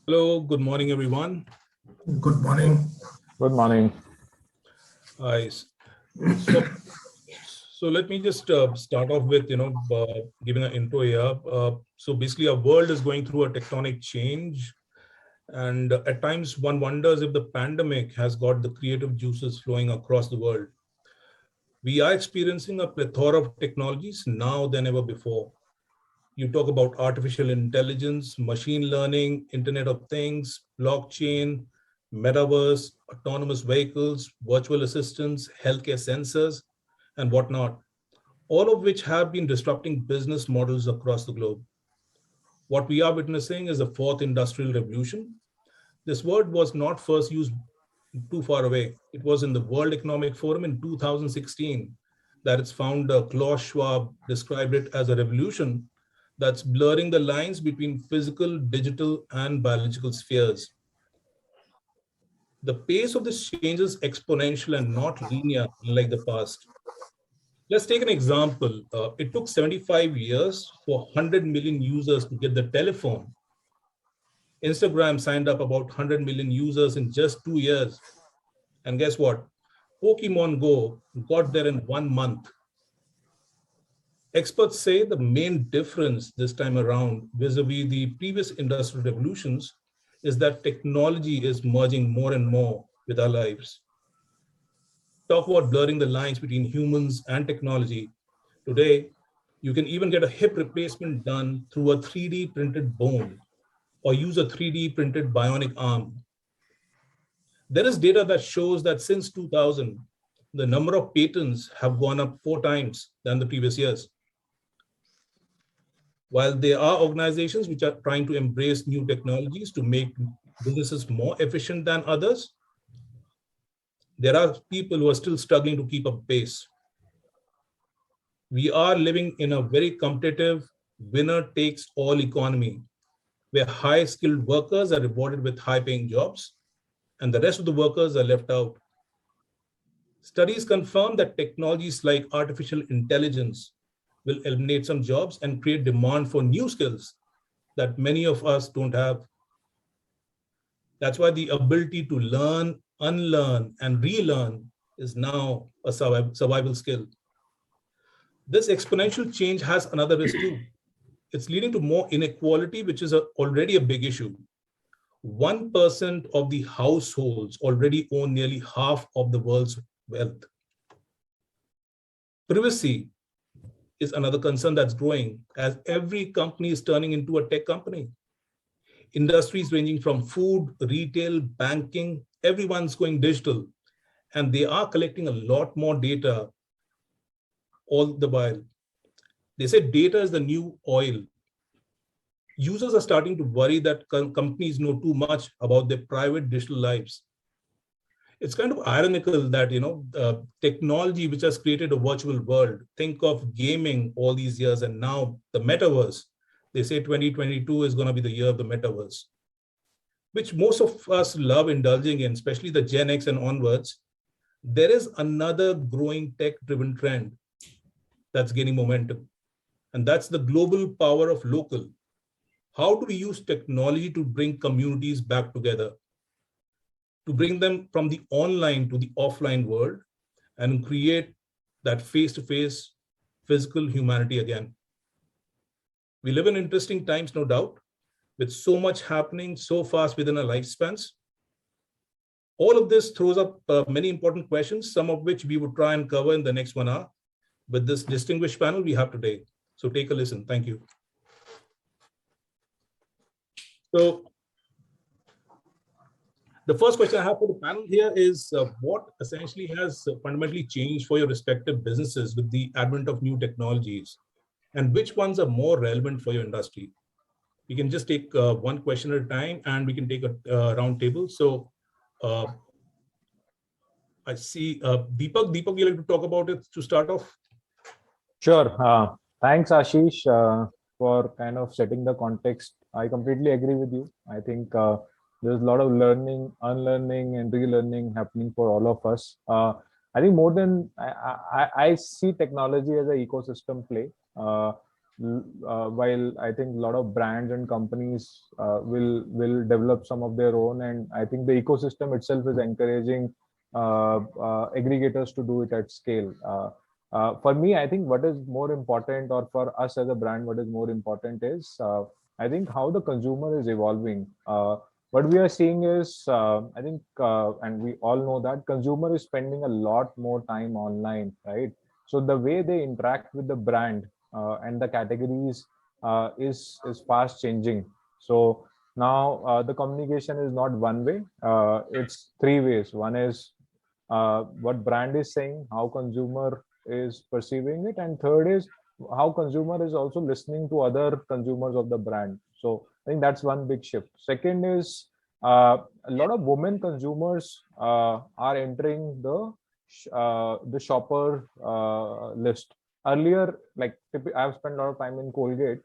Hello, good morning, everyone. Good morning. Good morning. Hi. So let me just start off with, giving an intro here. So basically, our world is going through a tectonic change. And at times, one wonders if the pandemic has got the creative juices flowing across the world. We are experiencing a plethora of technologies now than ever before. You talk about artificial intelligence, machine learning, Internet of Things, blockchain, metaverse, autonomous vehicles, virtual assistants, healthcare sensors, and whatnot, all of which have been disrupting business models across the globe. What we are witnessing is the fourth industrial revolution. This word was not first used too far away. It was in the World Economic Forum in 2016 that its founder, Klaus Schwab, described it as a revolution that's blurring the lines between physical, digital, and biological spheres. The pace of this change is exponential and not linear, unlike the past. Let's take an example. It took 75 years for 100 million users to get the telephone. Instagram signed up about 100 million users in just 2 years. And guess what? Pokemon Go got there in 1 month. Experts say the main difference this time around vis-a-vis the previous industrial revolutions is that technology is merging more and more with our lives. Talk about blurring the lines between humans and technology. Today, you can even get a hip replacement done through a 3D printed bone or use a 3D printed bionic arm. There is data that shows that since 2000, the number of patents have gone up 4 times than the previous years. While there are organizations which are trying to embrace new technologies to make businesses more efficient than others, there are people who are still struggling to keep up pace. We are living in a very competitive winner takes all economy where high skilled workers are rewarded with high paying jobs and the rest of the workers are left out. Studies confirm that technologies like artificial intelligence will eliminate some jobs and create demand for new skills that many of us don't have. That's why the ability to learn, unlearn, and relearn is now a survival skill. This exponential change has another risk too. It's leading to more inequality, which is already a big issue. 1% of the households already own nearly half of the world's wealth. Privacy is another concern that's growing as every company is turning into a tech company. Industries ranging from food, retail, banking, everyone's going digital, and they are collecting a lot more data all the while. They say data is the new oil. Users are starting to worry that companies know too much about their private digital lives. It's kind of ironical that technology which has created a virtual world, think of gaming all these years and now the metaverse. They say 2022 is going to be the year of the metaverse, which most of us love indulging in, especially the Gen X and onwards. There is another growing tech-driven trend that's gaining momentum, and that's the global power of local. How do we use technology to bring communities back together, to bring them from the online to the offline world and create that face-to-face physical humanity again? We live in interesting times, no doubt, with so much happening so fast within our lifespans. All of this throws up many important questions, some of which we would try and cover in the next 1 hour with this distinguished panel we have today. So take a listen. Thank you. So the first question I have for the panel here is what essentially has fundamentally changed for your respective businesses with the advent of new technologies, and which ones are more relevant for your industry? We can just take one question at a time and we can take a round table. So I see Deepak. Deepak, would you like to talk about it to start off? Sure. Thanks, Ashish, for kind of setting the context. I completely agree with you. I think there's a lot of learning, unlearning, and relearning happening for all of us. I think more than I see technology as an ecosystem play. while I think a lot of brands and companies will develop some of their own, and I think the ecosystem itself is encouraging aggregators to do it at scale. For me, I think what is more important, or for us as a brand, what is more important is I think how the consumer is evolving. What we are seeing is, I think, and we all know that consumer is spending a lot more time online, right? So the way they interact with the brand and the categories is fast changing. So now the communication is not one way; it's three ways. One is what brand is saying, how consumer is perceiving it, and third is how consumer is also listening to other consumers of the brand. So I think that's one big shift. Second is a lot of women consumers are entering the shopper list. Earlier, like I've spent a lot of time in Colgate.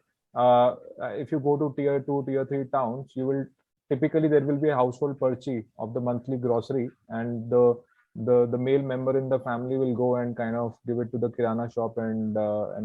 If you go to tier 2, tier 3 towns, you will typically there will be a household purchase of the monthly grocery, and the male member in the family will go and kind of give it to the kirana shop and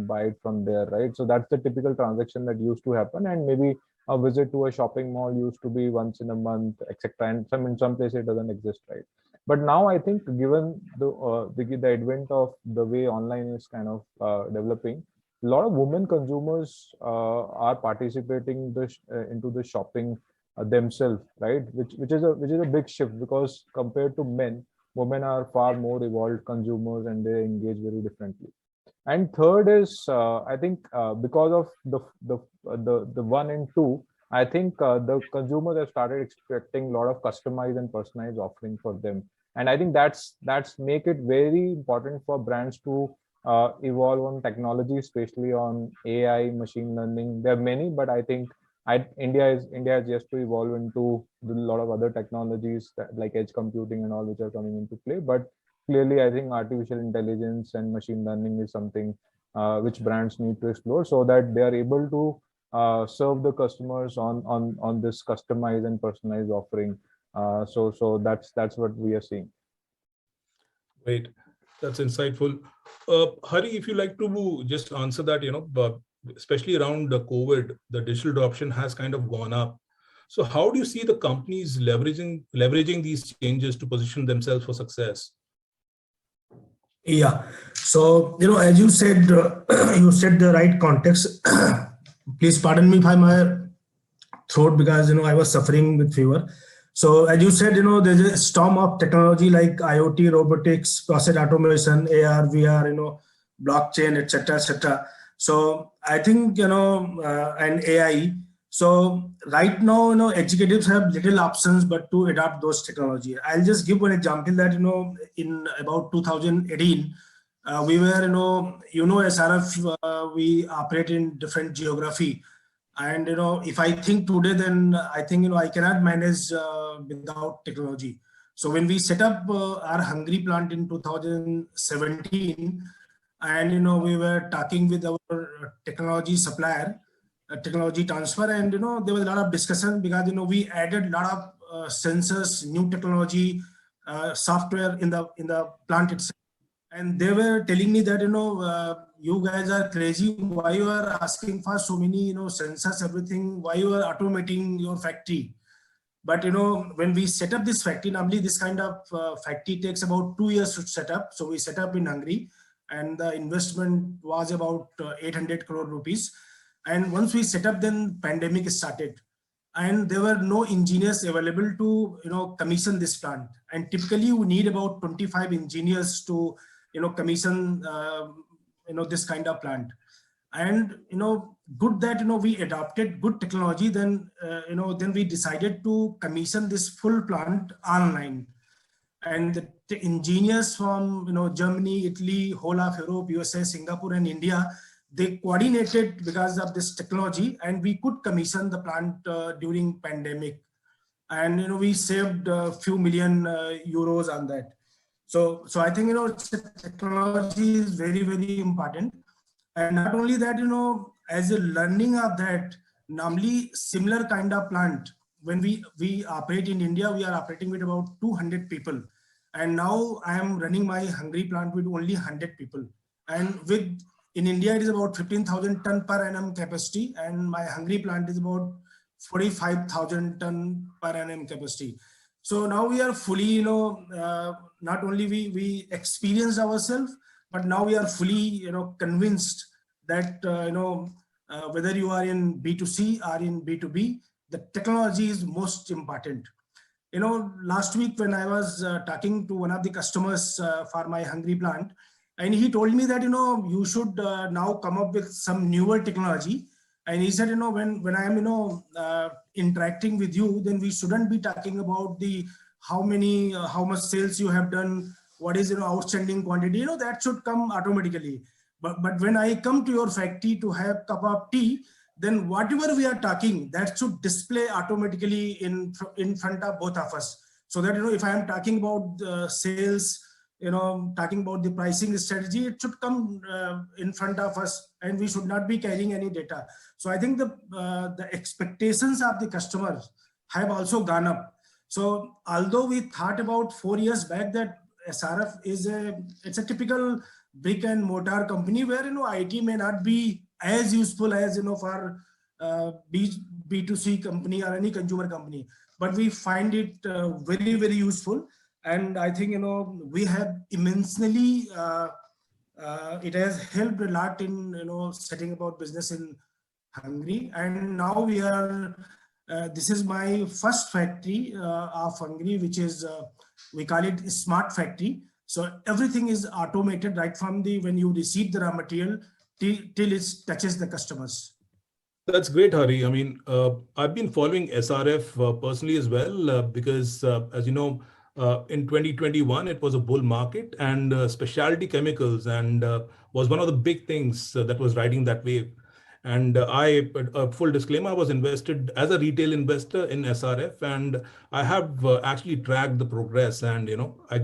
buy it from there, right? So that's the typical transaction that used to happen, and maybe a visit to a shopping mall used to be once in a month, etc. And in some places it doesn't exist, right? But now I think, given the advent of the way online is kind of developing, a lot of women consumers are participating into the shopping themselves, right? Which is a big shift, because compared to men, women are far more evolved consumers and they engage very differently. And third is, I think, because of the one and two, I think the consumers have started expecting a lot of customized and personalized offering for them. And I think that's make it very important for brands to evolve on technology, especially on AI, machine learning. There are many, but I think India has just to evolve into a lot of other technologies like edge computing and all, which are coming into play. But clearly, I think artificial intelligence and machine learning is something which brands need to explore, so that they are able to serve the customers on this customized and personalized offering. So that's what we are seeing. Great, that's insightful. Hari, if you like to just answer that, but especially around the COVID, the digital adoption has kind of gone up. So how do you see the companies leveraging these changes to position themselves for success? Yeah. So, as you said, you said the right context. Please pardon me by my throat, because, I was suffering with fever. So as you said, there's a storm of technology like IoT, robotics, process automation, AR, VR, blockchain, etc., etc. So I think, and AI. So right now, executives have little options but to adopt those technology. I'll just give one example that, in about 2018, we were, SRF, we operate in different geography. And, if I think today, then I think, I cannot manage without technology. So when we set up our Hungary plant in 2017, and, we were talking with our technology supplier, technology transfer, and, there was a lot of discussion, because, we added a lot of sensors, new technology, software in the plant itself. And they were telling me that, you guys are crazy. Why you are asking for so many, sensors, everything? Why you are automating your factory? But, when we set up this factory, normally this kind of factory takes about 2 years to set up. So we set up in Hungary, and the investment was about 800 crore rupees. And once we set up, then pandemic started. And there were no engineers available to, commission this plant. And typically you need about 25 engineers to, commission, this kind of plant. And, good that, we adopted good technology. Then, then we decided to commission this full plant online. And the engineers from, Germany, Italy, whole of Europe, USA, Singapore, and India, they coordinated because of this technology, and we could commission the plant during pandemic. And, we saved a few million euros on that. So I think, technology is very, very important. And not only that, as a learning of that, normally similar kind of plant, when we operate in India, we are operating with about 200 people. And now I am running my Hungary plant with only 100 people. And with In India, it is about 15,000 ton per annum capacity, and my Hungary plant is about 45,000 ton per annum capacity. So now we are fully, not only we experienced ourselves, but now we are fully, convinced that, whether you are in B2C or in B2B, the technology is most important. Last week when I was talking to one of the customers for my Hungary plant, and he told me that, you should now come up with some newer technology. And he said, when I am, interacting with you, then we shouldn't be talking about the how much sales you have done, what is, outstanding quantity, that should come automatically. But when I come to your factory to have cup of tea, then whatever we are talking, that should display automatically in front of both of us. So that, if I am talking about sales, talking about the pricing strategy, it should come in front of us, and we should not be carrying any data. So I think the expectations of the customers have also gone up. So although we thought about 4 years back that SRF it's a typical brick and mortar company where, IT may not be as useful as, for B2C company or any consumer company, but we find it very, very useful. And I think, we have immensely, it has helped a lot in, setting about business in Hungary. And now we are, this is my first factory of Hungary, which is, we call it a smart factory. So everything is automated right from when you receive the raw material till it touches the customers. That's great, Hari. I mean, I've been following SRF personally as well, because as you know, in 2021, it was a bull market, and specialty chemicals was one of the big things that was riding that wave. And full disclaimer, I was invested as a retail investor in SRF, and I have actually tracked the progress, and I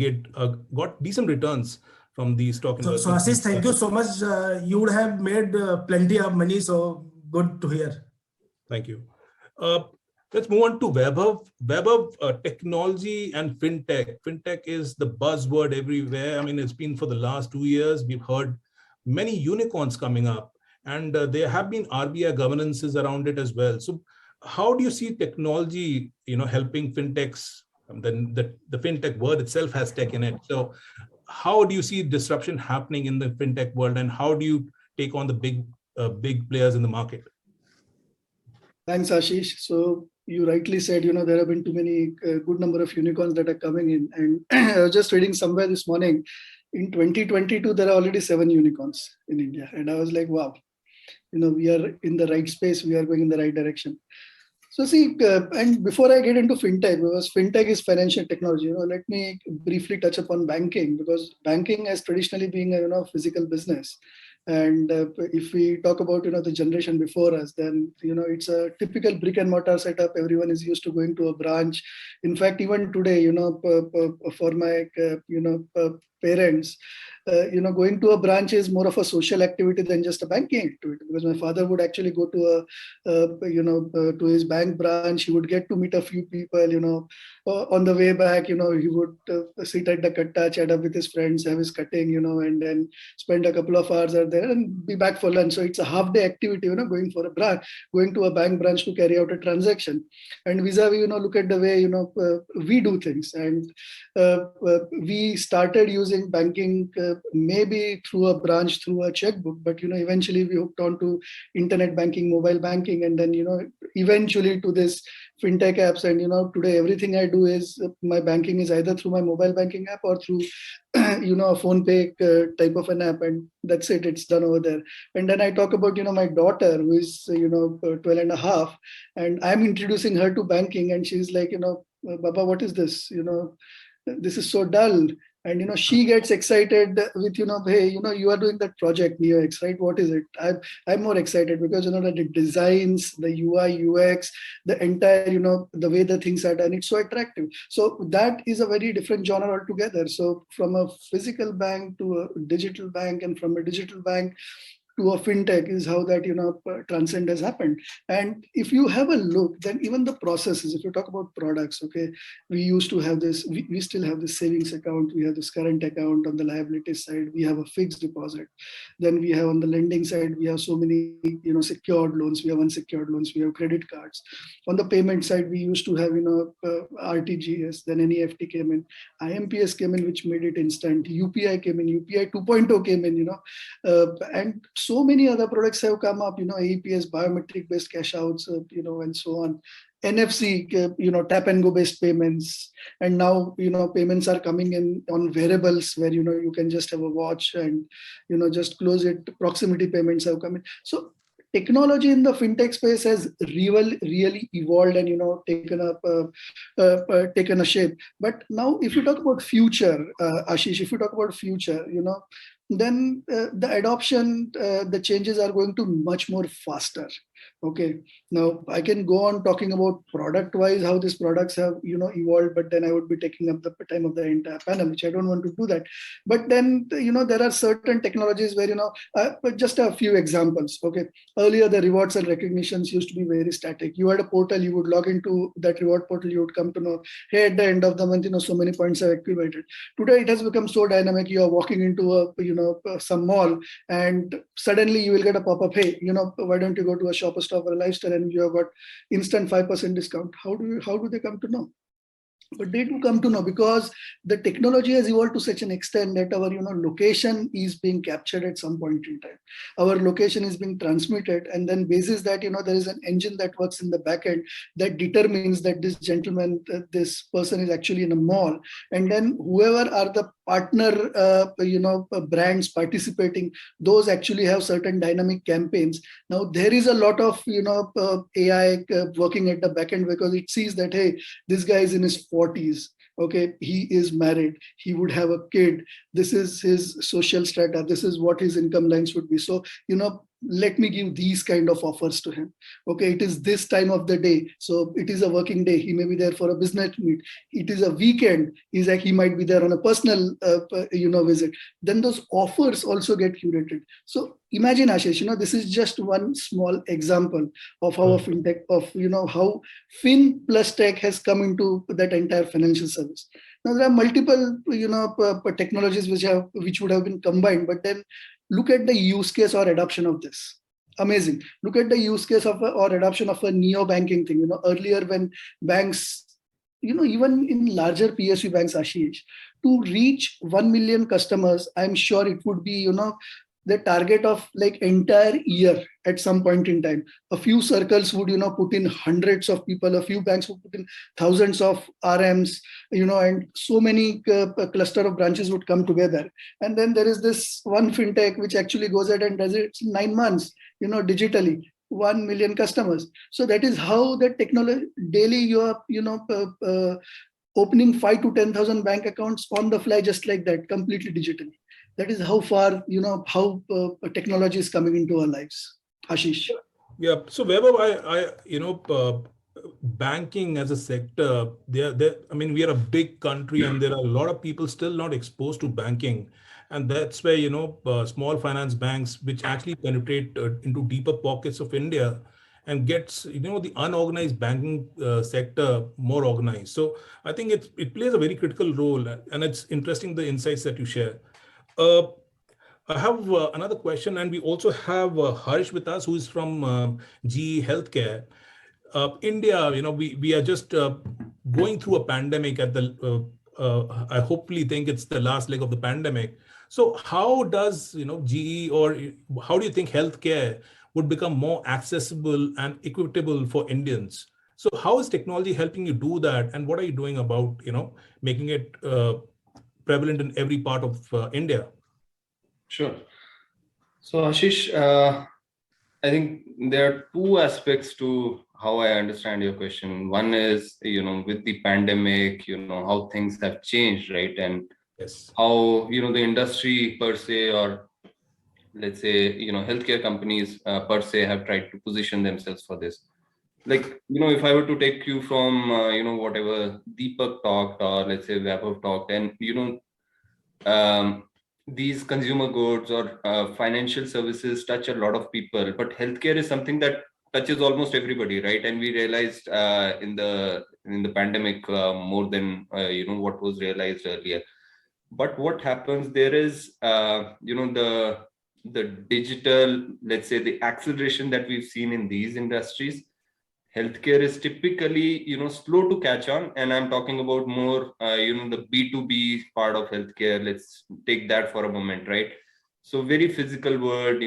got decent returns from the stock investments. So Ashish, thank you so much. You would have made plenty of money, so good to hear. Thank you. Let's move on to Vaibhav. Vaibhav, technology and fintech. Fintech is the buzzword everywhere. I mean, it's been for the last 2 years. We've heard many unicorns coming up, and there have been RBI governances around it as well. So how do you see technology, helping fintechs? Then the fintech word itself has tech in it. So how do you see disruption happening in the fintech world, and how do you take on the big players in the market? Thanks, Ashish. So you rightly said, there have been too many good number of unicorns that are coming in. And I was just reading somewhere this morning, in 2022, there are already 7 unicorns in India. And I was like, wow, we are in the right space. We are going in the right direction. So see, and before I get into fintech, because fintech is financial technology, let me briefly touch upon banking, because banking has traditionally been a physical business. And if we talk about the generation before us, then it's a typical brick and mortar setup. Everyone is used to going to a branch. In fact, even today, for my parents, going to a branch is more of a social activity than just a banking activity, because my father would actually go to to his bank branch. He would get to meet a few people, on the way back, he would sit at the katta, chat up with his friends, have his cutting, and then spend a couple of hours there and be back for lunch. So it's a half-day activity, going to a bank branch to carry out a transaction. And vis-a-vis, look at the way, we do things. And we started using banking maybe through a branch, through a checkbook, but eventually we hooked on to internet banking, mobile banking, and then eventually to this fintech apps. And today everything I do is my banking is either through my mobile banking app or through a phone pay type of an app, and that's it, it's done over there. And then I talk about my daughter, who is 12 and a half, and I'm introducing her to banking, and she's like, Baba, what is this? This is so dull. And she gets excited with hey, you are doing that project NeoX, right? What is it? I'm more excited because the designs, the UI UX, the entire the way the things are done, it's so attractive. So that is a very different genre altogether. So from a physical bank to a digital bank, and from a digital bank to a fintech is how that, transcend has happened. And if you have a look, then even the processes, if you talk about products, okay, we used to have this, we still have this savings account, we have this current account. On the liability side, we have a fixed deposit. Then we have on the lending side, we have so many, secured loans, we have unsecured loans, we have credit cards. On the payment side, we used to have, RTGS, then NEFT came in, IMPS came in, which made it instant. UPI came in, UPI 2.0 came in, and so many other products have come up, AEPS, biometric based cash outs, and so on. NFC, tap and go based payments. And now, payments are coming in on wearables where, you can just have a watch and, just close it. Proximity payments have come in. So technology in the fintech space has really evolved and, taken a shape. But now if you talk about future, Ashish, if you talk about future, then the adoption, the changes are going to much more faster. Okay, now I can go on talking about product wise, how these products have, evolved, but then I would be taking up the time of the entire panel, which I don't want to do that. But then, there are certain technologies where, but just a few examples. Okay, earlier the rewards and recognitions used to be very static. You had a portal, you would log into that reward portal, you would come to know, hey, at the end of the month, so many points are accumulated. Today it has become so dynamic. You are walking into some mall and suddenly you will get a pop-up, hey, why don't you go to a shop or store for a lifestyle and you have got instant 5% discount. How do they come to know? But they do come to know because the technology has evolved to such an extent that our location is being captured at some point in time. Our location is being transmitted, and then basis that there is an engine that works in the back end that determines that this gentleman, this person is actually in a mall, and then whoever are the partner brands participating, those actually have certain dynamic campaigns. Now there is a lot of AI working at the back end because it sees that, hey, this guy is in his 40s. Okay, he is married, he would have a kid, this is his social strata, this is what his income lines would be. So, let me give these kind of offers to him. Okay, it is this time of the day, so it is a working day, he may be there for a business meet. It is a weekend, he might be there on a personal visit. Then those offers also get curated. So imagine, Ashish, this is just one small example of how a fintech, of how fin plus tech has come into that entire financial service. Now there are multiple technologies which would have been combined, but then look at the use case or adoption of this. Amazing. Look at the use case of or adoption of a neo banking thing. Earlier when banks, even in larger PSU banks, Ashish, to reach 1 million customers, I'm sure it would be, the target of like entire year at some point in time. A few circles would, put in hundreds of people, a few banks would put in thousands of RMs, and so many cluster of branches would come together. And then there is this one fintech which actually goes ahead and does it in 9 months, digitally, 1 million customers. So that is how the technology daily you are, opening 5 to 10,000 bank accounts on the fly, just like that, completely digitally. That is how far, how technology is coming into our lives. Ashish. Yeah. So Vaibhav, banking as a sector, we are a big country and there are a lot of people still not exposed to banking. And that's where, small finance banks, which actually penetrate into deeper pockets of India and gets, the unorganized banking sector more organized. So I think it plays a very critical role, and it's interesting the insights that you share. I have another question, and we also have Harsh with us, who is from GE Healthcare. India, we are just going through a pandemic at I hopefully think it's the last leg of the pandemic. So how does, GE, or how do you think healthcare would become more accessible and equitable for Indians? So how is technology helping you do that? And what are you doing about, making it prevalent in every part of India? Sure. So Ashish, I think there are two aspects to how I understand your question. One is, with the pandemic, how things have changed, right? And yes, how, the industry per se, or let's say, healthcare companies per se have tried to position themselves for this. Like, if I were to take you from, whatever Deepak talked, or let's say Vaibhav talked, and, these consumer goods or financial services touch a lot of people, but healthcare is something that touches almost everybody, right? And we realized in the pandemic more than what was realized earlier. But what happens there is the digital, let's say, the acceleration that we've seen in these industries. Healthcare is typically slow to catch on, and I'm talking about more the B2B part of healthcare. Let's take that for a moment, right? So very physical world,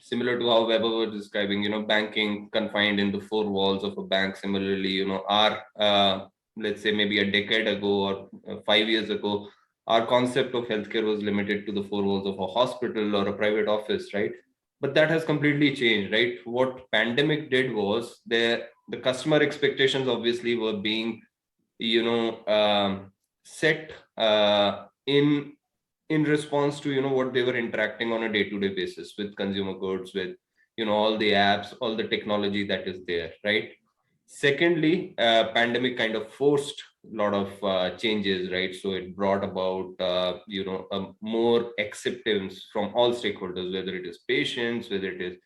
similar to how Vaibhav was describing, banking confined in the four walls of a bank. Similarly, our let's say maybe a decade ago or 5 years ago, our concept of healthcare was limited to the four walls of a hospital or a private office, right? But that has completely changed, right? What pandemic did was the customer expectations obviously were being set in response to what they were interacting on a day-to-day basis with consumer goods, with all the apps, all the technology that is there, right? Secondly, pandemic kind of forced a lot of changes, right? So it brought about more acceptance from all stakeholders, whether it is patients, whether it is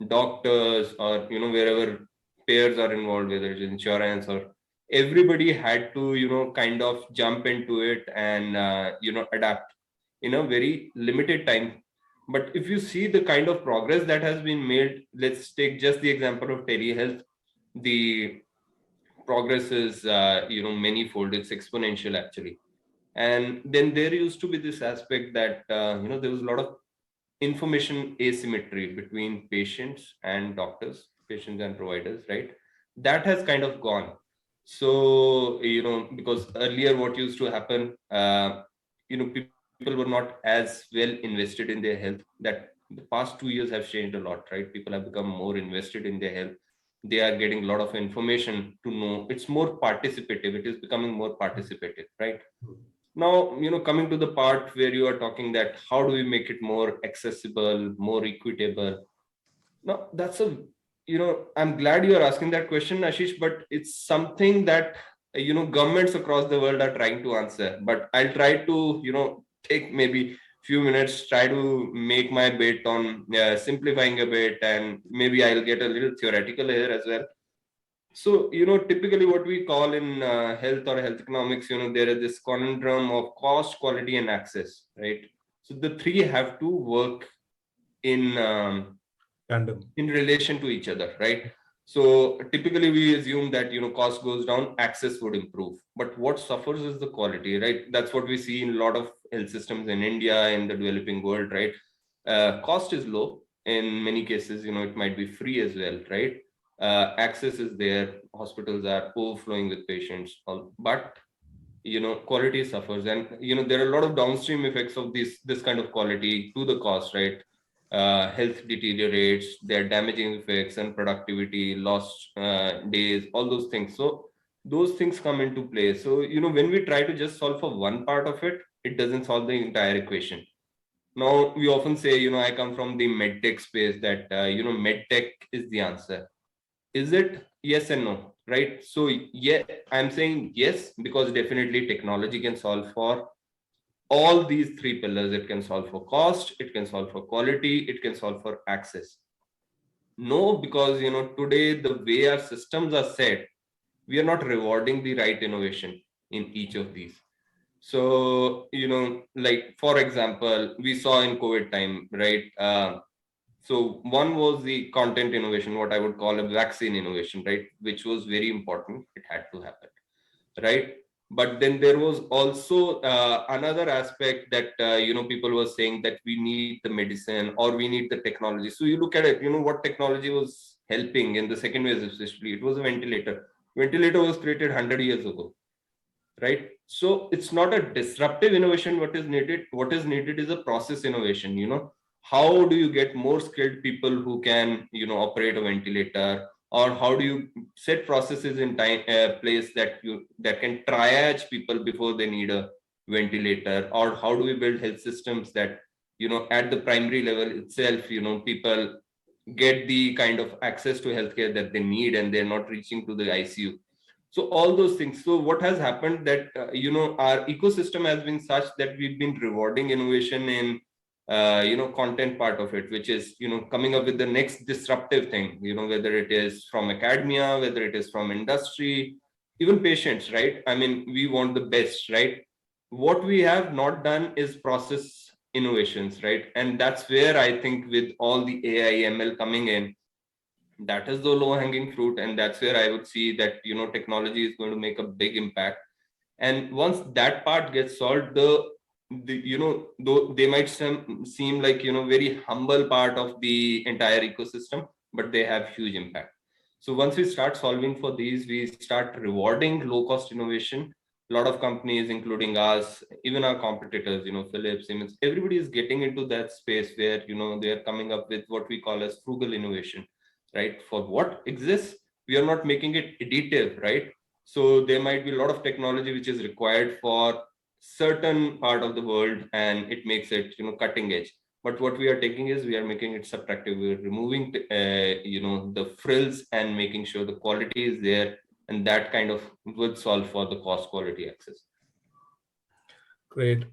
doctors, or wherever payers are involved, whether it is insurance, or everybody had to kind of jump into it and adapt in a very limited time. But if you see the kind of progress that has been made, let's take just the example of telehealth. The progress is manyfold. It's exponential actually. And then there used to be this aspect that there was a lot of information asymmetry between patients and doctors, patients and providers, right? That has kind of gone. So because earlier what used to happen, people were not as well invested in their health. That the past 2 years have changed a lot, right? People have become more invested in their health. They are getting a lot of information to know. It's more participative. It is becoming more participative, right? Now, coming to the part where you are talking that how do we make it more accessible, more equitable? Now, that's I'm glad you are asking that question, Ashish, but it's something that, governments across the world are trying to answer. But I'll try to, take maybe few minutes, try to make my bit on simplifying a bit, and maybe I'll get a little theoretical here as well. So, typically what we call in health or health economics, there is this conundrum of cost, quality, and access, right? So the three have to work in Tandem. in relation to each other, right? So typically we assume that, cost goes down, access would improve. But what suffers is the quality, right? That's what we see in a lot of health systems in India, in the developing world, right? Cost is low. In many cases, it might be free as well, right? Access is there, hospitals are overflowing with patients, but quality suffers. And there are a lot of downstream effects of this kind of quality to the cost, right? Health deteriorates, there are damaging effects and productivity, lost days, all those things. So those things come into play. So when we try to just solve for one part of it, it doesn't solve the entire equation. Now we often say, I come from the medtech space, that medtech is the answer. Is it? Yes and no, right? So yeah, I'm saying yes, because definitely technology can solve for all these three pillars. It can solve for cost, it can solve for quality, it can solve for access. No, because today the way our systems are set, we are not rewarding the right innovation in each of these. So like for example, we saw in COVID time, right? So one was the content innovation, what I would call a vaccine innovation, right? Which was very important. It had to happen, right? But then there was also another aspect that, people were saying that we need the medicine or we need the technology. So you look at it, what technology was helping in the second wave, especially, it was a ventilator. Ventilator was created 100 years ago, right? So it's not a disruptive innovation. What is needed is a process innovation. How do you get more skilled people who can operate a ventilator, or how do you set processes in place that can triage people before they need a ventilator, or how do we build health systems that at the primary level itself people get the kind of access to healthcare that they need and they're not reaching to the ICU. So all those things. So what has happened that, our ecosystem has been such that we've been rewarding innovation in, content part of it, which is, coming up with the next disruptive thing, whether it is from academia, whether it is from industry, even patients, right? I mean, we want the best, right? What we have not done is process innovations, right? And that's where I think with all the AI, ML coming in, that is the low hanging fruit. And that's where I would see that, technology is going to make a big impact. And once that part gets solved, though they might seem like, very humble part of the entire ecosystem, but they have huge impact. So once we start solving for these, we start rewarding low cost innovation. A lot of companies, including us, even our competitors, Philips, Siemens, everybody is getting into that space where, they are coming up with what we call as frugal innovation, right? For what exists, we are not making it additive, right? So there might be a lot of technology which is required for certain part of the world, and it makes it, cutting edge. But what we are taking is we are making it subtractive. We're removing, the frills and making sure the quality is there, and that kind of would solve for the cost quality access. Great.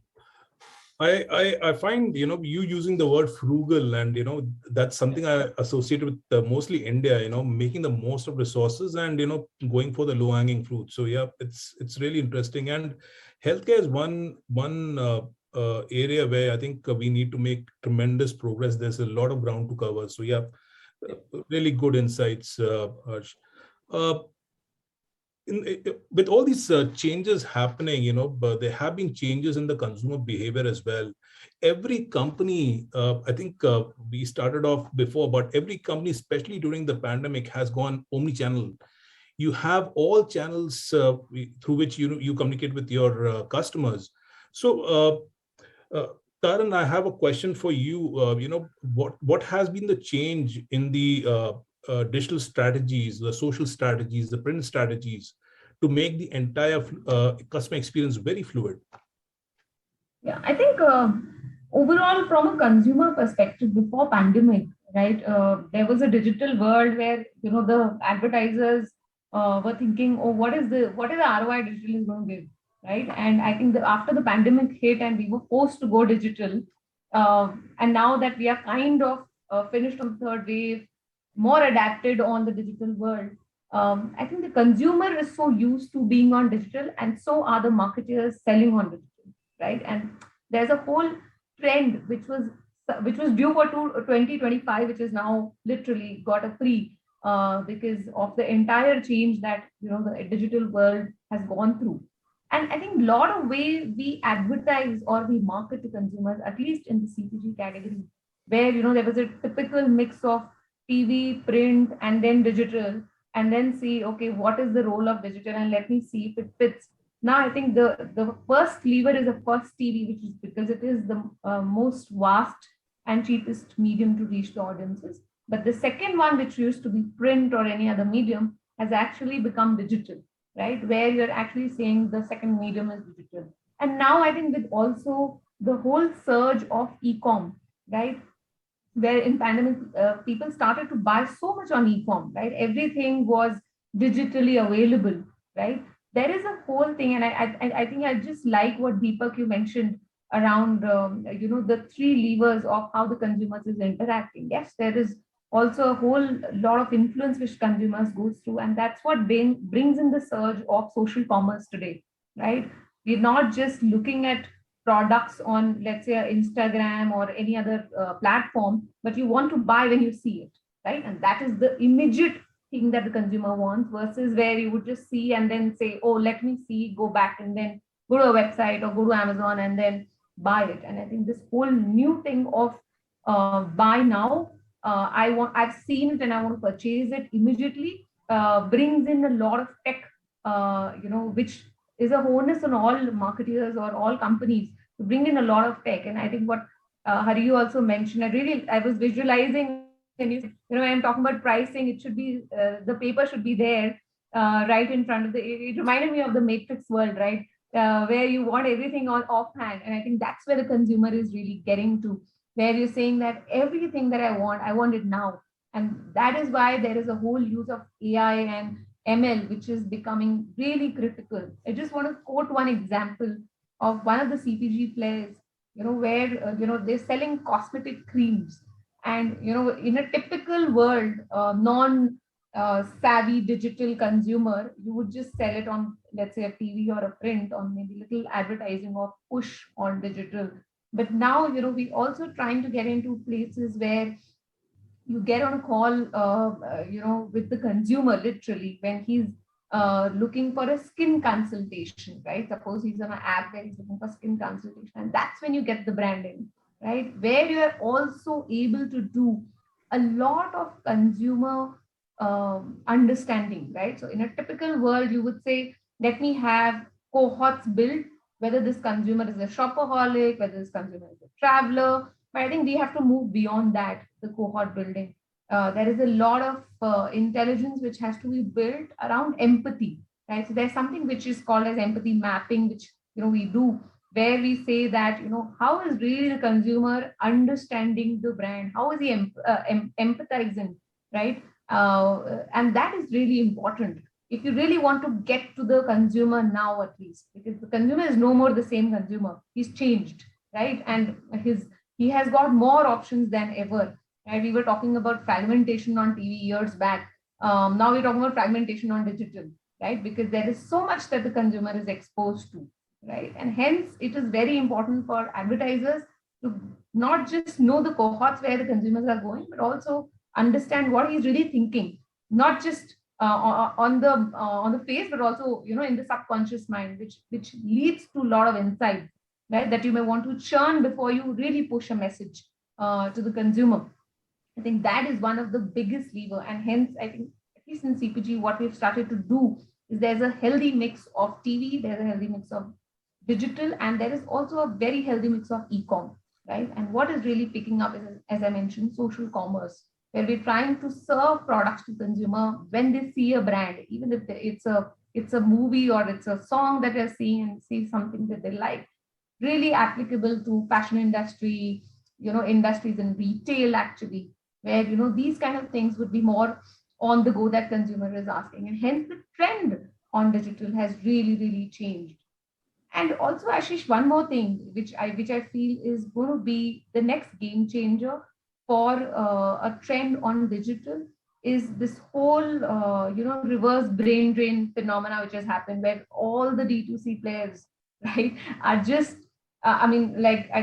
I find, you using the word frugal, and, that's something I associate with mostly India, making the most of resources and, going for the low hanging fruit. So yeah, it's really interesting. And healthcare is one area where I think we need to make tremendous progress. There's a lot of ground to cover. So yeah, really good insights, Harsh. With all these changes happening, but there have been changes in the consumer behavior as well. Every company, I think we started off before, but every company, especially during the pandemic, has gone omni-channel. You have all channels through which you communicate with your customers. So, Taran, I have a question for you. What has been the change in the digital strategies, the social strategies, the print strategies to make the entire customer experience very fluid? Yeah, I think overall, from a consumer perspective, before pandemic, right, there was a digital world where the advertisers were thinking, oh, what is the ROI digital is going to give, right? And I think that after the pandemic hit and we were forced to go digital, and now that we are kind of finished on the third wave, more adapted on the digital world, I think the consumer is so used to being on digital, and so are the marketers selling on digital, right? And there's a whole trend which was due for 2025, which is now literally got a free because of the entire change that the digital world has gone through. And I think a lot of ways we advertise or we market to consumers, at least in the CPG category, where there was a typical mix of TV, print, and then digital, and then see, okay, what is the role of digital, and let me see if it fits. Now, I think the first lever is, of course, TV, which is because it is the most vast and cheapest medium to reach the audiences. But the second one, which used to be print or any other medium, has actually become digital, right? Where you're actually saying the second medium is digital. And now I think with also the whole surge of e-com, right? Where in pandemic, people started to buy so much on e-com, right? Everything was digitally available, right? There is a whole thing, and I think I just like what Deepak you mentioned around, the three levers of how the consumers is interacting. Yes, there is also a whole lot of influence which consumers goes through, and that's what brings in the surge of social commerce today, right? We're not just looking at products on, let's say, Instagram or any other platform, but you want to buy when you see it, right? And that is the immediate thing that the consumer wants, versus where you would just see and then say, oh, let me see, go back and then go to a website or go to Amazon and then buy it. And I think this whole new thing of buy now, I've seen it and I want to purchase it immediately, brings in a lot of tech, which is a onus on all marketers or all companies to bring in a lot of tech. And I think what Hari also mentioned, I was visualizing, and when I'm talking about pricing, it should be the paper should be there right in front of it reminded me of the Matrix world, right? Where you want everything on offhand. And I think that's where the consumer is really getting to, where you're saying that everything that I want it now. And that is why there is a whole use of AI and ML, which is becoming really critical. I just want to quote one example of one of the CPG players, where, they're selling cosmetic creams. And, in a typical world, non-savvy digital consumer, you would just sell it on, let's say, a TV or a print, on maybe little advertising or push on digital. But now, we also trying to get into places where you get on a call, with the consumer literally when he's looking for a skin consultation, right? Suppose he's on an app where he's looking for skin consultation, and that's when you get the branding, right? Where you are also able to do a lot of consumer understanding, right? So in a typical world, you would say, let me have cohorts built, whether this consumer is a shopaholic, whether this consumer is a traveler. But I think we have to move beyond that, the cohort building. There is a lot of intelligence which has to be built around empathy, right? So there's something which is called as empathy mapping, which we do, where we say that how is really the consumer understanding the brand, how is he empathizing, right? And that is really important if you really want to get to the consumer now, at least, because the consumer is no more the same consumer. He's changed, right? And he has got more options than ever. Right? We were talking about fragmentation on TV years back. Now we're talking about fragmentation on digital, right? Because there is so much that the consumer is exposed to, right? And hence, it is very important for advertisers to not just know the cohorts where the consumers are going, but also understand what he's really thinking, not just on the face, but also in the subconscious mind, which leads to a lot of insights, right? That you may want to churn before you really push a message to the consumer. I think that is one of the biggest lever, and hence I think at least in CPG, what we've started to do is there's a healthy mix of TV, there's a healthy mix of digital, and there is also a very healthy mix of e-com, right? And what is really picking up is, as I mentioned, social commerce, where we're trying to serve products to consumer when they see a brand, even if it's a movie or it's a song that they're seeing and see something that they like, really applicable to fashion industry, industries in retail actually, where these kind of things would be more on the go that consumer is asking, and hence the trend on digital has really, really changed. And also, Ashish, one more thing which I feel is going to be the next game changer for a trend on digital is this whole reverse brain drain phenomena which has happened, where all the D2C players, right, are just I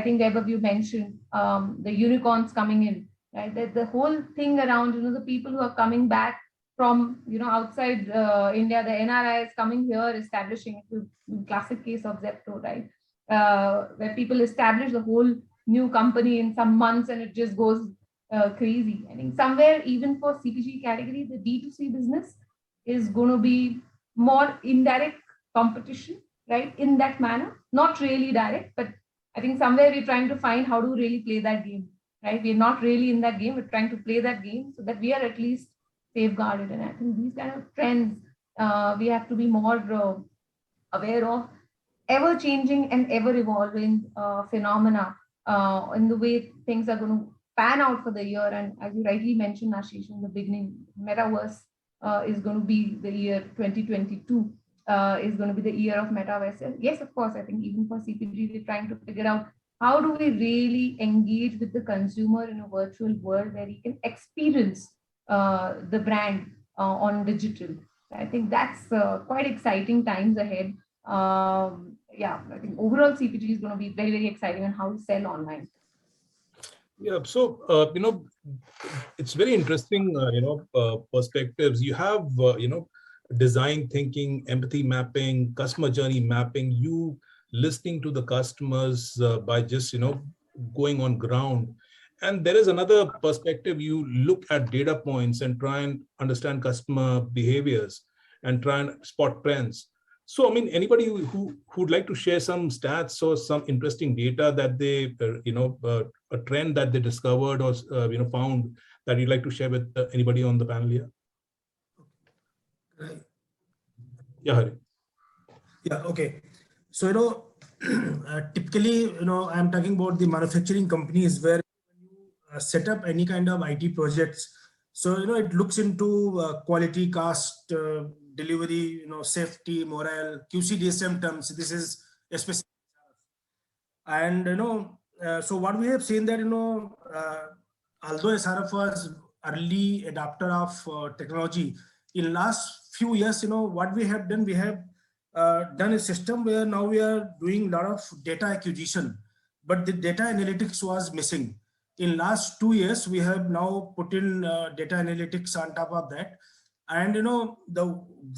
think Vaibhav, you mentioned the unicorns coming in, right? The whole thing around the people who are coming back from outside India, the NRIs coming here, establishing classic case of Zepto, right? Where people establish the whole new company in some months and it just goes crazy. I think somewhere even for CPG category, the D2C business is going to be more indirect competition, right? In that manner, not really direct, but I think somewhere we're trying to find how to really play that game, right? We're not really in that game, we're trying to play that game so that we are at least safeguarded. And I think these kind of trends, we have to be more aware of ever changing and ever evolving phenomena in the way things are going to pan out for the year. And as you rightly mentioned, Ashish, in the beginning, metaverse is going to be the year 2022 is going to be the year of metaverse. Yes, of course, I think even for CPG, we're trying to figure out how do we really engage with the consumer in a virtual world where he can experience the brand on digital. I think that's quite exciting times ahead. I think overall CPG is going to be very, very exciting on how to sell online. Yeah, so it's very interesting, perspectives. You have, design thinking, empathy mapping, customer journey mapping, you listening to the customers by just, going on ground. And there is another perspective. You look at data points and try and understand customer behaviors and try and spot trends. So, anybody who would like to share some stats or some interesting data that they, a trend that they discovered or, found that you'd like to share with anybody on the panel here? Yeah, Hari. Yeah, okay. So, typically, I'm talking about the manufacturing companies where you set up any kind of IT projects. So, it looks into quality, cost, delivery, safety, morale, QCDSM terms. This is especially, and so what we have seen that although SRF was early adopter of technology, in last few years, what we have done, we have done a system where now we are doing a lot of data acquisition, but the data analytics was missing. In last 2 years, we have now put in data analytics on top of that. And the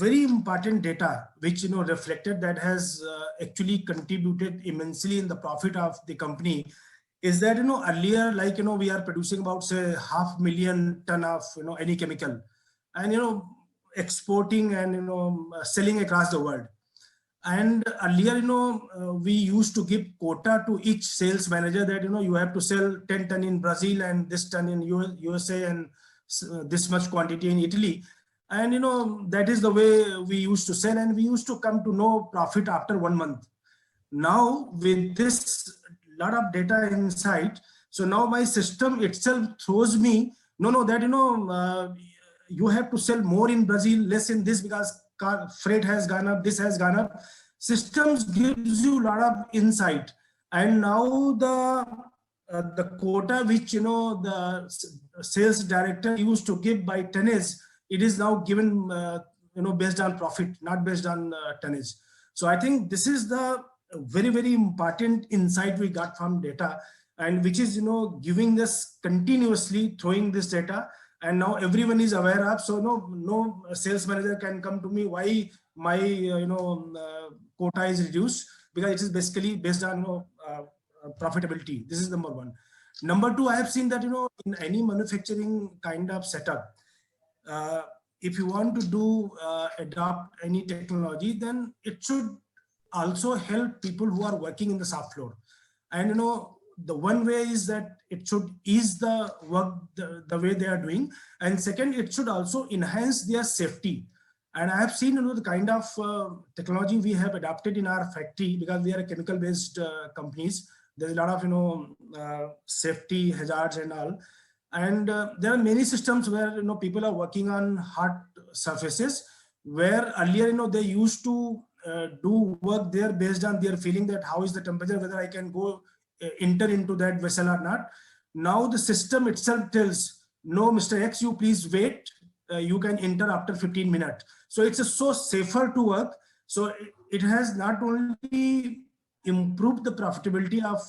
very important data which reflected that has actually contributed immensely in the profit of the company is that earlier, like we are producing about say 500,000 ton of any chemical, and exporting and selling across the world. And earlier, we used to give quota to each sales manager that you have to sell 10 ton in Brazil and this ton in USA and this much quantity in Italy. And that is the way we used to sell, and we used to come to know profit after 1 month. Now with this lot of data inside, so now my system itself throws me that you have to sell more in Brazil, less in this because freight has gone up, this has gone up. Systems gives you a lot of insight, and now the quota which the sales director used to give by tonnage, it is now given based on profit, not based on tonnage. So I think this is the very, very important insight we got from data, and which is giving us continuously throwing this data, and now everyone is aware of. So no sales manager can come to me why my quota is reduced, because it is basically based on profitability. This is number one. Number two, I have seen that in any manufacturing kind of setup, if you want to adopt any technology, then it should also help people who are working in the shop floor. And the one way is that it should ease the work the way they are doing, and second, it should also enhance their safety. And I have seen the kind of technology we have adopted in our factory, because we are a chemical based companies. There's a lot of safety hazards and all. And there are many systems where people are working on hard surfaces, where earlier they used to do work there based on their feeling that how is the temperature, whether I can go enter into that vessel or not. Now the system itself tells, no, Mr. X, you please wait, you can enter after 15 minutes. So it's so safer to work. So it has not only improved the profitability of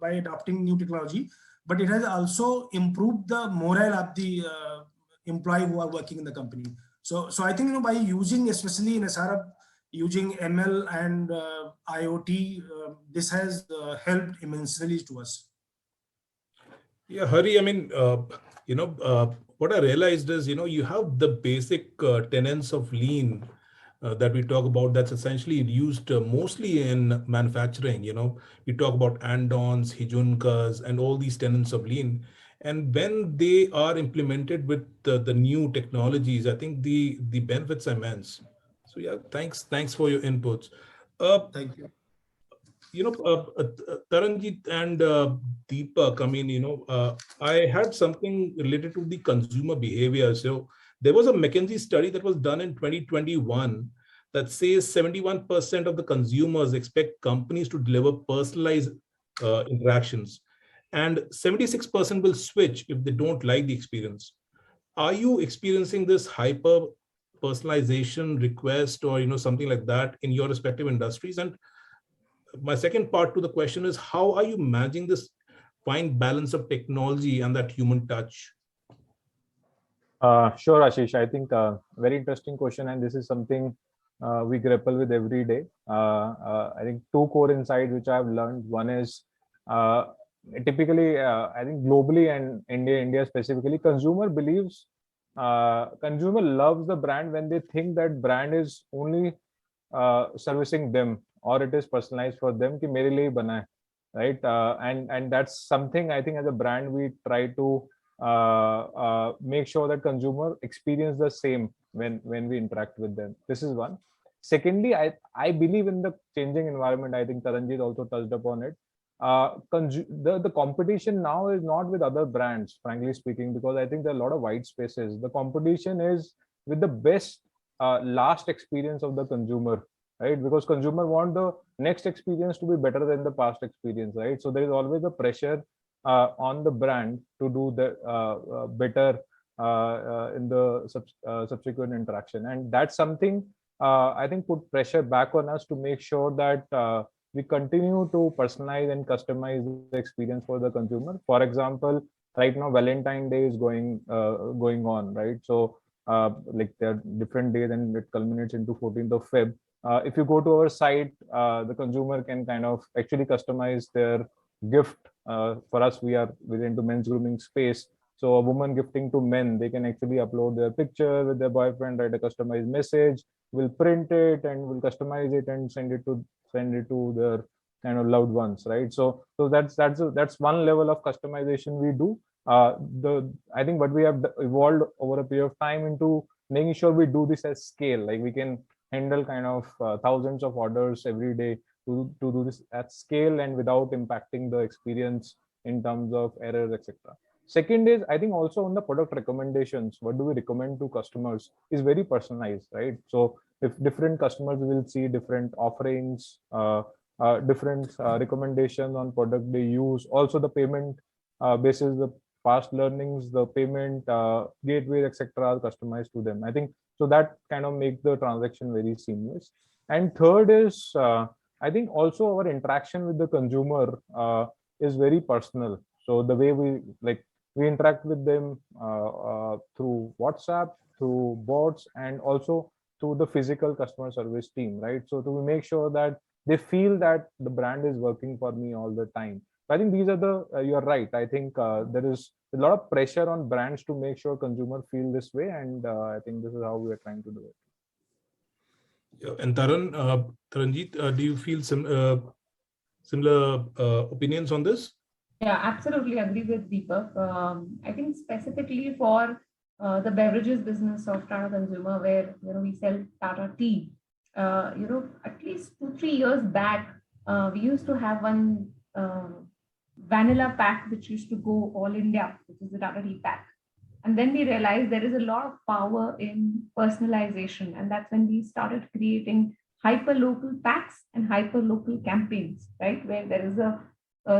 by adopting new technology, but it has also improved the morale of the employee who are working in the company. So I think by using, especially in SRF, using ML and IoT, this has helped immensely to us. Yeah, Hari, I mean, what I realized is, you have the basic tenets of lean that we talk about, that's essentially used mostly in manufacturing. We talk about andons, hijunkas, and all these tenets of lean. And when they are implemented with the new technologies, I think the benefits are immense. So yeah, thanks for your inputs. Thank you. Taranjeet and Deepak, I mean, I had something related to the consumer behavior. So there was a McKinsey study that was done in 2021 that says 71% of the consumers expect companies to deliver personalized interactions, and 76% will switch if they don't like the experience. Are you experiencing this hyper personalization request or something like that in your respective industries? And my second part to the question is, how are you managing this fine balance of technology and that human touch? Sure, Ashish. I think very interesting question, and this is something we grapple with every day. I think two core insights which I've learned. One is typically, I think globally and India specifically, consumer loves the brand when they think that brand is only servicing them, or it is personalized for them, कि मेरे लिए ही बना है, right? And that's something I think as a brand we try to make sure that consumer experience the same when we interact with them. This is one. Secondly, I believe in the changing environment. I think Taranjeet also touched upon it. The competition now is not with other brands, frankly speaking, because I think there are a lot of white spaces. The competition is with the best last experience of the consumer, right? Because consumer want the next experience to be better than the past experience, right? So there is always a pressure on the brand to do the better in the subsequent interaction, and that's something I think put pressure back on us to make sure that we continue to personalize and customize the experience for the consumer. For example, right now Valentine Day is going on, right? So like there are different days and it culminates into 14th of Feb. If you go to our site, the consumer can kind of actually customize their gift. For us, we're into men's grooming space. So a woman gifting to men, they can actually upload their picture with their boyfriend, write a customized message, we'll print it and we'll customize it and send it to their kind of loved ones, right? So that's one level of customization we do. I think what we have evolved over a period of time into making sure we do this at scale, like we can handle kind of thousands of orders every day to do this at scale and without impacting the experience in terms of errors, etc. Second is, I think also on the product recommendations, what do we recommend to customers is very personalized, right? So if different customers will see different offerings, different recommendations on product they use, also the payment basis, the past learnings, the payment gateways, etc. are customized to them. I think so that kind of makes the transaction very seamless. And third is, I think also our interaction with the consumer is very personal. So the way we interact with them through WhatsApp, through bots, and also through the physical customer service team, right? So to make sure that they feel that the brand is working for me all the time. I think these are you're right. I think there is a lot of pressure on brands to make sure consumers feel this way. And I think this is how we are trying to do it. Yeah, and Taranjeet, do you feel similar opinions on this? Yeah, absolutely agree with Deepak. I think specifically for the beverages business of Tata Consumer, where we sell Tata tea. At least 2-3 years back, we used to have one vanilla pack which used to go all India, which is the Tata tea pack. And then we realized there is a lot of power in personalization, and that's when we started creating hyper-local packs and hyper-local campaigns, right? Where there is a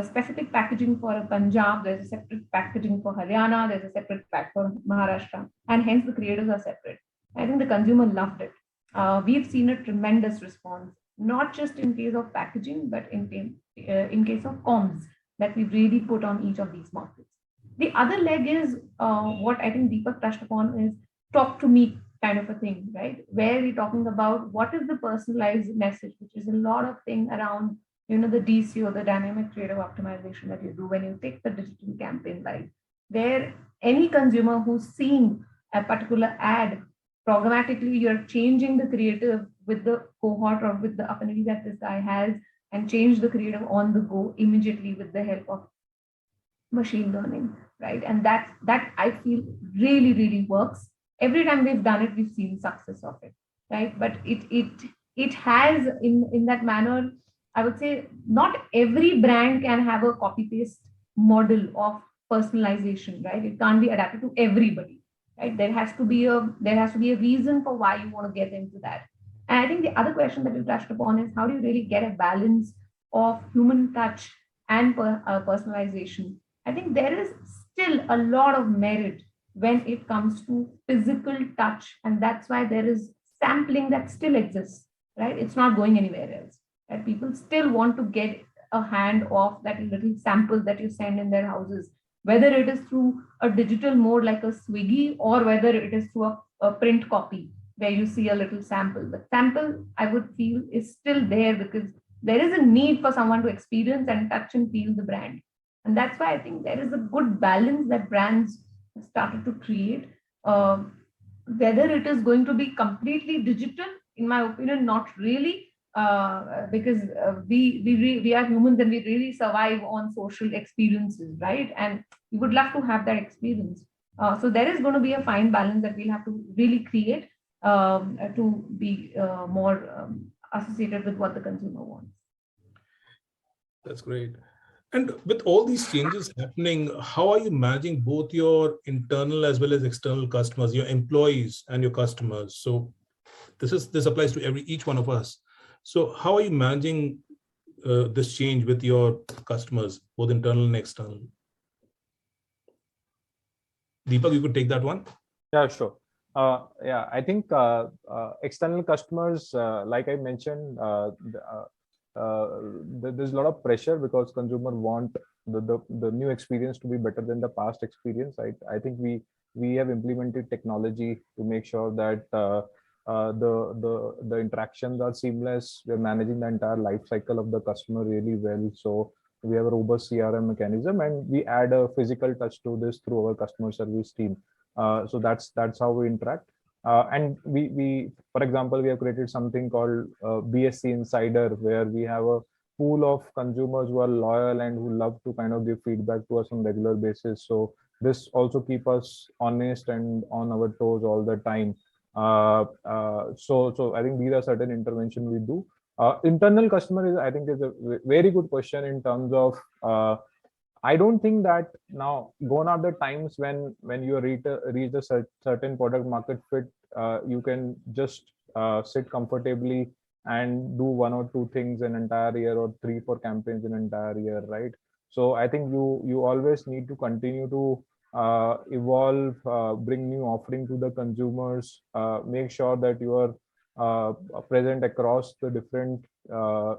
specific packaging for Punjab, there's a separate packaging for Haryana, there's a separate pack for Maharashtra, and hence the creators are separate. I think the consumer loved it. We've seen a tremendous response, not just in case of packaging, but in case of comms that we've really put on each of these markets. The other leg is what I think Deepak touched upon is talk to me kind of a thing, right? Where we're talking about what is the personalized message, which is a lot of thing around the DCO, the dynamic creative optimization that you do when you take the digital campaign live, where any consumer who's seeing a particular ad, programmatically you're changing the creative with the cohort or with the affinity that this guy has, and change the creative on the go immediately with the help of machine learning, right? And that I feel really, really works. Every time we've done it, we've seen success of it, right? But it has in that manner, I would say not every brand can have a copy-paste model of personalization, right? It can't be adapted to everybody, right? There has to be a reason for why you want to get into that. And I think the other question that you touched upon is how do you really get a balance of human touch and personalization? I think there is still a lot of merit when it comes to physical touch, and that's why there is sampling that still exists, right? It's not going anywhere else. Right? People still want to get a hand of that little samples that you send in their houses, whether it is through a digital mode like a Swiggy or whether it is through a print copy where you see a little sample. The sample, I would feel, is still there because there is a need for someone to experience and touch and feel the brand. And that's why I think there is a good balance that brands have started to create. Whether it is going to be completely digital, in my opinion, not really. Because we are humans and we really survive on social experiences, right? And we would love to have that experience. So there is going to be a fine balance that we'll have to really create to be more associated with what the consumer wants. That's great. And with all these changes happening, how are you managing both your internal as well as external customers, your employees and your customers? So This applies to each one of us. So how are you managing this change with your customers, both internal and external? Deepak, you could take that one. Yeah, sure. Yeah, I think external customers, like I mentioned, there's a lot of pressure because consumer want the new experience to be better than the past experience. I think we have implemented technology to make sure that the interactions are seamless. We're managing the entire life cycle of the customer really well. So we have a robust CRM mechanism, and we add a physical touch to this through our customer service team. So that's how we interact. And we, for example, we have created something called BSC Insider, where we have a pool of consumers who are loyal and who love to kind of give feedback to us on regular basis. So this also keep us honest and on our toes all the time. So I think these are certain intervention we do. Internal customer is, I think, is a very good question in terms of I don't think that now gone are the times when you reach a certain product market fit, you can just sit comfortably and do one or two things an entire year or 3-4 campaigns an entire year, right? So I think you always need to continue to evolve, bring new offering to the consumers, make sure that you are present across the different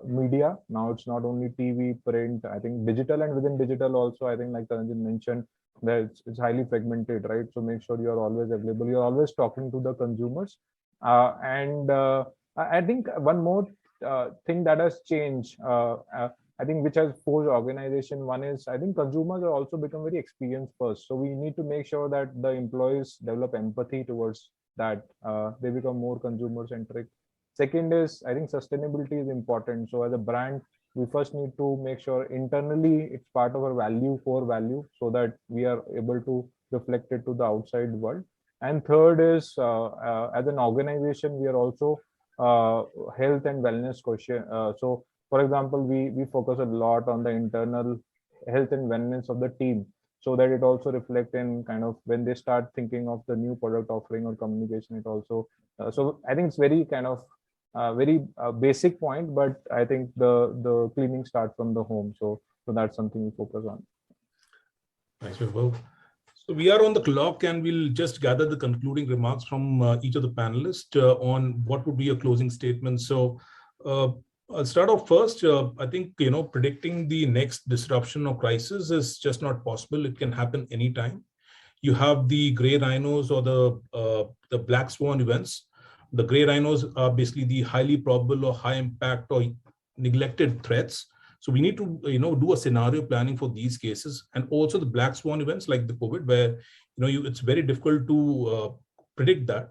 media. Now it's not only TV, print, I think digital, and within digital also, I think like Taranjeet mentioned, that it's highly fragmented, right? So make sure you're always available, you're always talking to the consumers. And I think one more thing that has changed, I think, which has forced organization. One is, I think consumers are also become very experienced first. So we need to make sure that the employees develop empathy towards that, they become more consumer centric. Second is, I think sustainability is important. So as a brand, we first need to make sure internally it's part of our core value, so that we are able to reflect it to the outside world. And third is, as an organization, we are also health and wellness question. So for example, we focus a lot on the internal health and wellness of the team, so that it also reflect in kind of when they start thinking of the new product offering or communication, it also, so I think it's very kind of very basic point, but I think the cleaning starts from the home. So that's something we focus on. Thanks, Vaibhav. So we are on the clock, and we'll just gather the concluding remarks from each of the panelists on what would be a closing statement. So I'll start off first. I think, predicting the next disruption or crisis is just not possible. It can happen anytime. You have the gray rhinos or the black swan events. The gray rhinos are basically the highly probable or high impact or neglected threats. So we need to, do a scenario planning for these cases, and also the black swan events like the COVID, where, it's very difficult to predict that,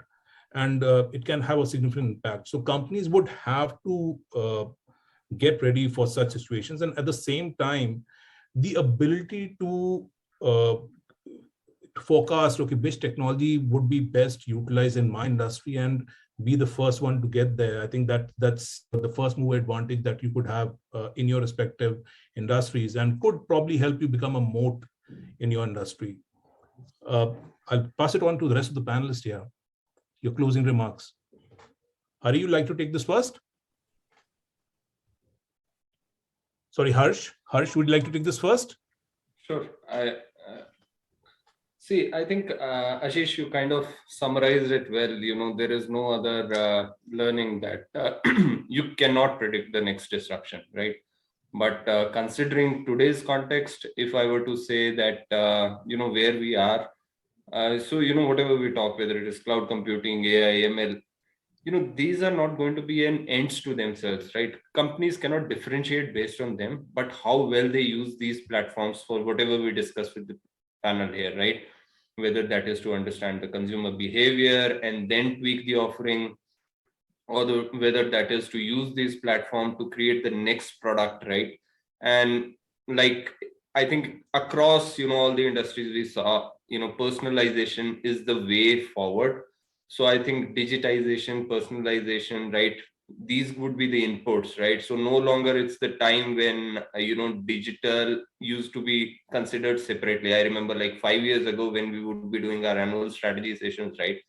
and it can have a significant impact. So companies would have to get ready for such situations, and at the same time, the ability to forecast, okay, which technology would be best utilized in my industry and be the first one to get there. I think that's the first mover advantage that you could have in your respective industries, and could probably help you become a moat in your industry. I'll pass it on to the rest of the panelists here. Your closing remarks. Hari, you like to take this first? Sorry, Harsh. Harsh, would you like to take this first? Sure. See, I think, Ashish, you kind of summarized it well. There is no other learning that you cannot predict the next disruption, right? But considering today's context, if I were to say that, where we are, so, whatever we talk, whether it is cloud computing, AI, ML, these are not going to be an ends to themselves, right? Companies cannot differentiate based on them, but how well they use these platforms for whatever we discuss with the panel here, right? Whether that is to understand the consumer behavior and then tweak the offering, or whether that is to use this platform to create the next product, right? And like, I think across, all the industries we saw, personalization is the way forward. So I think digitization, personalization, right? These would be the inputs, right? So no longer it's the time when, digital used to be considered separately. I remember like 5 years ago when we would be doing our annual strategy sessions, right?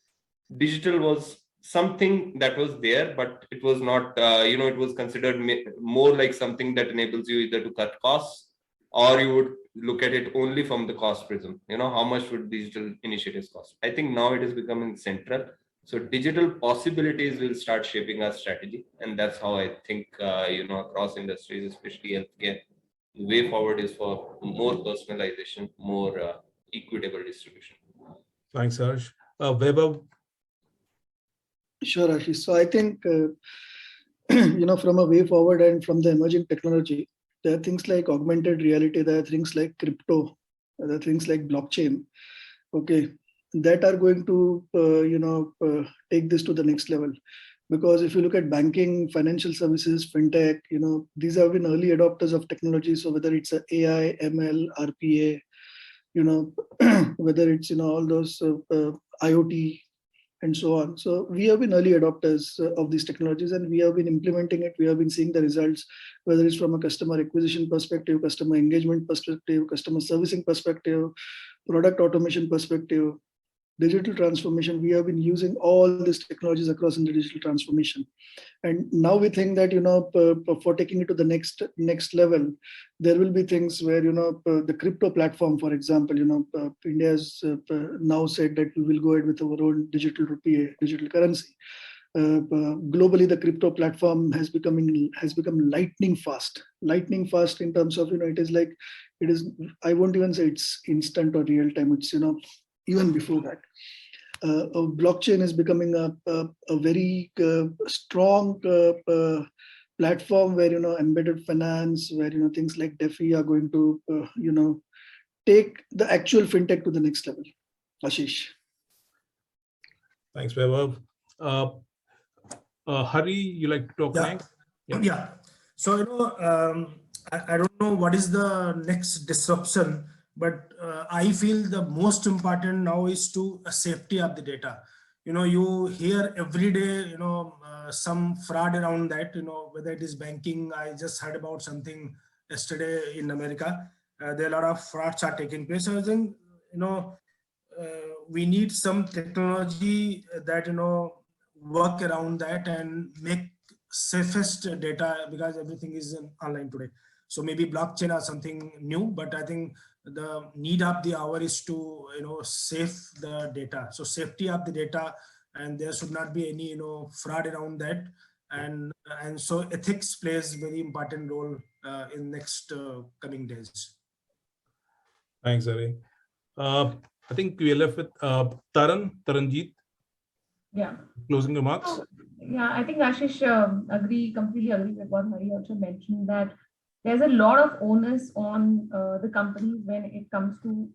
Digital was something that was there, but it was not, it was considered more like something that enables you either to cut costs, or you would look at it only from the cost prism. How much would digital initiatives cost? I think now it is becoming central. So digital possibilities will start shaping our strategy. And that's how I think, across industries, especially healthcare, the way forward is for more personalization, more equitable distribution. Thanks, Harsh. Vaibhav? Sure, Ashish. So I think, from a way forward and from the emerging technology, there are things like augmented reality, there are things like crypto, there are things like blockchain, okay, that are going to, take this to the next level. Because if you look at banking, financial services, fintech, these have been early adopters of technology. So whether it's a AI, ML, RPA, whether it's, all those IoT and so on. So we have been early adopters of these technologies, and we have been implementing it. We have been seeing the results, whether it's from a customer acquisition perspective, customer engagement perspective, customer servicing perspective, product automation perspective, digital transformation. We have been using all these technologies across in the digital transformation. And now we think that, for taking it to the next level, there will be things where, the crypto platform, for example, India has now said that we will go ahead with our own digital rupee, digital currency. Globally, the crypto platform has become lightning fast in terms of, I won't even say it's instant or real time. It's, even before that. Blockchain is becoming a very strong platform where, embedded finance, where, things like DeFi are going to, take the actual fintech to the next level. Ashish. Thanks, Vaibhav. Hari, you like to talk next? Yeah. So, I don't know what is the next disruption, but I feel the most important now is to safety of the data. You hear every day, some fraud around that, whether it is banking. I just heard about something yesterday in America. There are a lot of frauds are taking place. So I think, we need some technology that, work around that and make safest data, because everything is online today. So maybe blockchain or something new, but I think the need of the hour is to, save the data. So safety of the data, and there should not be any, fraud around that. And so ethics plays very important role in next coming days. Thanks, Hari. I think we are left with Taranjeet. Yeah. Closing remarks. Yeah, I think Ashish completely agree with what Hari also mentioned, that there's a lot of onus on the companies when it comes to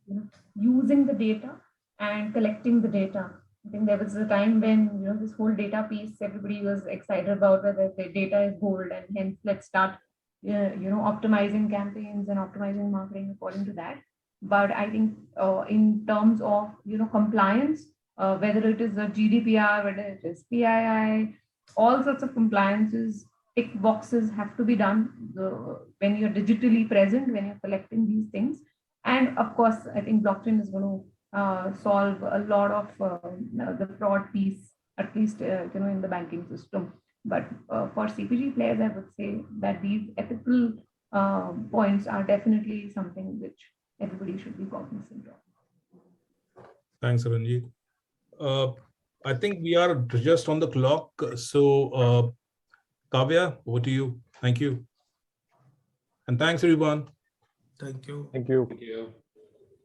using the data and collecting the data. I think there was a time when this whole data piece, everybody was excited about whether the data is gold, and hence let's start optimizing campaigns and optimizing marketing according to that. But I think in terms of compliance, whether it is a GDPR, whether it is PII, all sorts of compliances, tick boxes have to be done when you're digitally present, when you're collecting these things. And of course, I think blockchain is going to solve a lot of the fraud piece, at least in the banking system. But for CPG players, I would say that these ethical points are definitely something which everybody should be cognizant of. Thanks, Taranjeet. I think we are just on the clock. So, Kavya, over to you. Thank you. And thanks, everyone. Thank you. Thank you. Thank you.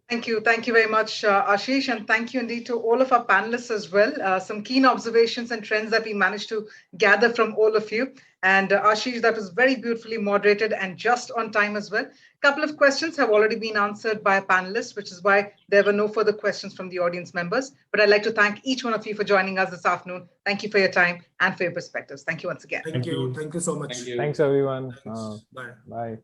Thank you. Thank you very much, Ashish. And thank you indeed to all of our panelists as well. Some keen observations and trends that we managed to gather from all of you. And Ashish, that was very beautifully moderated and just on time as well. A couple of questions have already been answered by panelists, which is why there were no further questions from the audience members. But I'd like to thank each one of you for joining us this afternoon. Thank you for your time and for your perspectives. Thank you once again. Thank you. Thank you so much. Thank you. Thanks, everyone. Thanks. Bye. Bye.